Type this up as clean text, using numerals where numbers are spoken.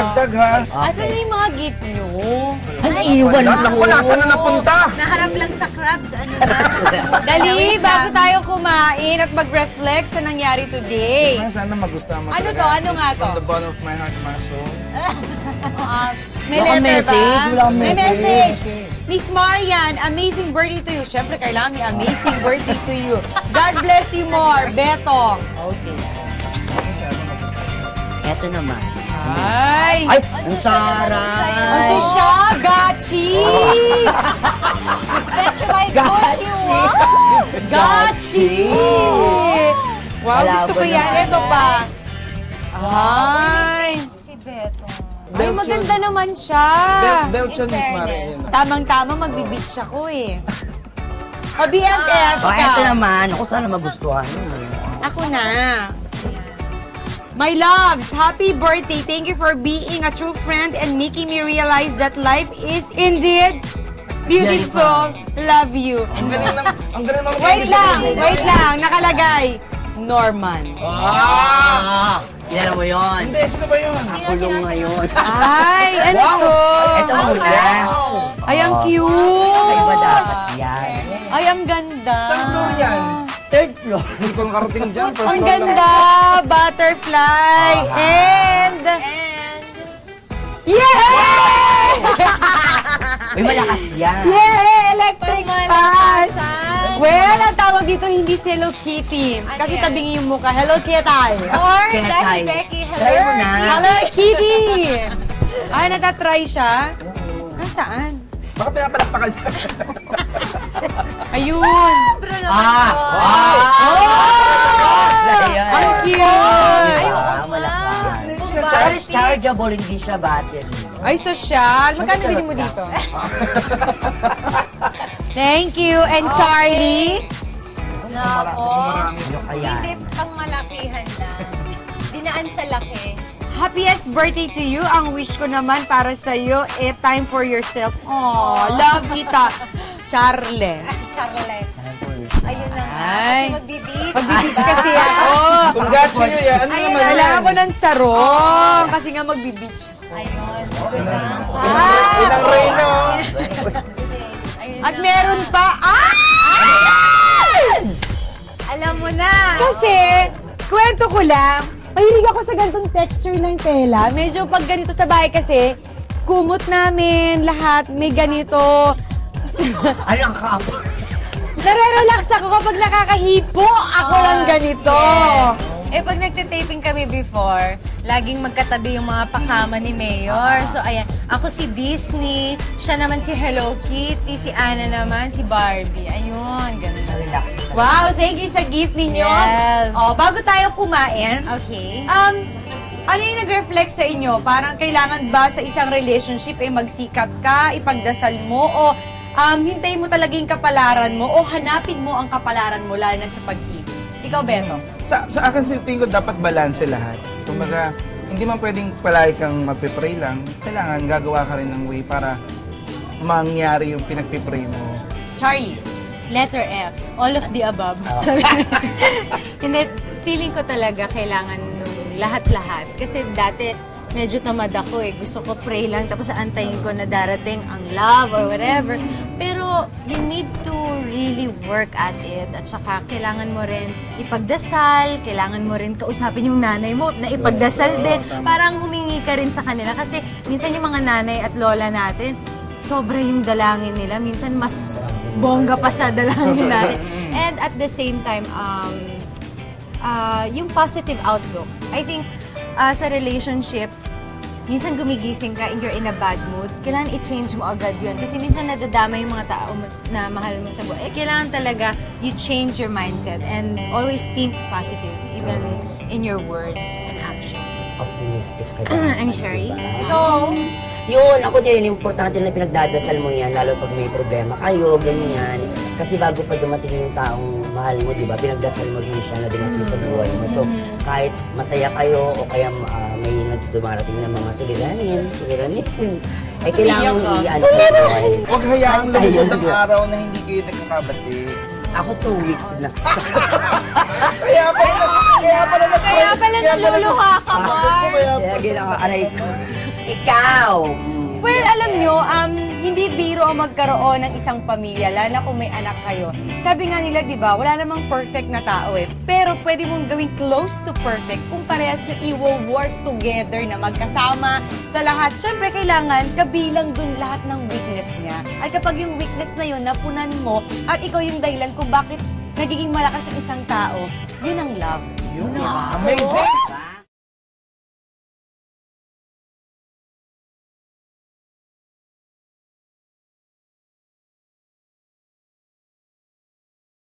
Dagdag ha. Asan yung mga gift nyo? Ano, iwan na. Naku, nasa na napunta? Naharap lang sa crabs, ano na. Dali, bago tayo kumain at mag-reflect sa nangyari today. Sana magustuhan mo Ano talaga. to? Ano nga to? From the bottom of my heart, my soul. May Wala kang letter message, ba? wala kang May message. message. Miss Marian, amazing birthday to you. Siyempre, kailangan may amazing birthday to you. God bless you more, Betong. Okay. Eto naman. Ay! Ay, ang taray. Ano siya? Gachi! Gachi! Wow, Wala gusto ko ba yan. naman? Ito pa. Ay! Si Beto. Ay, maganda naman siya. Belchon, Miss Marian. Tamang-tama, magbe-beach ako eh. O, BFF Oh, ka. eto naman. Ako sana magustuhan mo. Ako na. My loves, happy birthday. Thank you for being a true friend and making me realize that life is indeed beautiful. Love you. Ang galing naman. Wait lang. Nakalagay. Norman. Kilala mo yun. Hindi, sino ba yun? Kulong ngayon. Ay, ano to? Ito muna. Ay, ang Kayo cute. ba dapat yan? Ay, ang ganda. Saan floor yan? Third floor. Hindi ko nakarating dyan. First Ang floor lang. ganda. Butterfly. And... Yeah! Uy, malakas yan. Yeah! Electric fan! Well, ang tawag dito hindi si Hello Kitty. Kasi tabingi yung mukha. Hello Kitty. Or, Kaya that's tayo. Becky. Try mo na. Hello Kitty! Ay, natatry siya. Nasaan? Baka pinapalakpakan dyan. Ayun. Ayan. Ang cute. Malakas. Chargeable, hindi siya battery. Ay, social. Magkano bili mo dito? Thank you. And Charlie? Nako. Ano kaya? Hindi pang malakihan lang. Dinaan sa laki. Happiest birthday to you. Ang wish ko naman para sa'yo, time for yourself. Oh, love kita. Charlie. Charlotte. Ayun na nga. Ay. Kasi magbibig. Mag-beach kasi ako. Kung gachi nyo yan, ano naman yan? Kailangan ko ng sarong. Kasi nga mag-beach. Ayun. Ilang reyno. At meron pa. Ay! Alam mo na. Kasi, kwento ko lang, mahilig ako sa ganitong texture ng tela. Medyo pag ganito sa bahay kasi, kumot namin lahat, may ganito. Ano ang kapag? Nare-relax ako kapag nakakahipo ako lang ganito. Eh, pag nagtitaping kami before, laging magkatabi yung mga pakama ni Mayor. So, ayan. Ako si Disney, siya naman si Hello Kitty, si Anna naman si Barbie. Ayun, ganun. Relax. Wow, thank you sa gift ninyo. Yes. Oh, bago tayo kumain, Okay. ano yung nag-reflect sa inyo? Parang kailangan ba sa isang relationship magsikap ka, ipagdasal mo, o hintayin mo talaga yung kapalaran mo, o hanapin mo ang kapalaran mo, lalo na sa pag-ibig? Ikaw, Beto? Sa akin, sa tingin ko, dapat balanse lahat. Kumbaga, hindi man pwedeng palagi kang magpipray lang. Kailangan gagawa ka rin ng way para mangyari yung pinagpipray mo. Charlie? Letter F. All of the above. Hindi, feeling ko talaga kailangan nung lahat-lahat. Kasi dati, medyo tamad ako eh. Gusto ko pray lang, tapos antayin ko na darating ang love or whatever. Pero, you need to really work at it. At saka, kailangan mo rin ipagdasal, kailangan mo rin kausapin yung nanay mo na ipagdasal din. Parang humingi ka rin sa kanila. Kasi, minsan yung mga nanay at lola natin, sobra yung dalangin nila. Minsan, mas bongga pa sa dalangin natin. And at the same time, yung positive outlook. I think, sa relationship, minsan gumigising ka and you're in a bad mood, kailangan i-change mo agad yun. Kasi minsan nadadama yung mga tao na mahal mo sa buhay. Kailangan talaga you change your mindset and always think positive, even in your words and actions. Optimistic ka I'm Sherry. Ikaw? Yun, ako din, importante na pinagdadasal mo yan, lalo pag may problema kayo, ganyan. Kasi bago pa dumating yung taong mahal mo, di ba, pinagdasal mo din siya na dumating sa buhay mo. So, kahit masaya kayo o kaya may dumarating na mga suliranin, eh, kailangan mong i-ano. Huwag hayaang lumubog ang araw na hindi kayo nagkakabati. Ako 2 weeks na. Kaya pala Kaya pala naluluha ka, Mars. Kaya ginawa, aray ko. Ikaw! Well, alam nyo, hindi biro ang magkaroon ng isang pamilya, lalo na kung may anak kayo. Sabi nga nila, di ba, wala namang perfect na tao eh. Pero pwede mong gawing close to perfect kung parehas nyo i-work together na magkasama sa lahat. Siyempre, kailangan kabilang dun lahat ng weakness niya. At kapag yung weakness na yun, napunan mo, at ikaw yung dahilan kung bakit nagiging malakas yung isang tao, yun ang love. Yun. Amazing!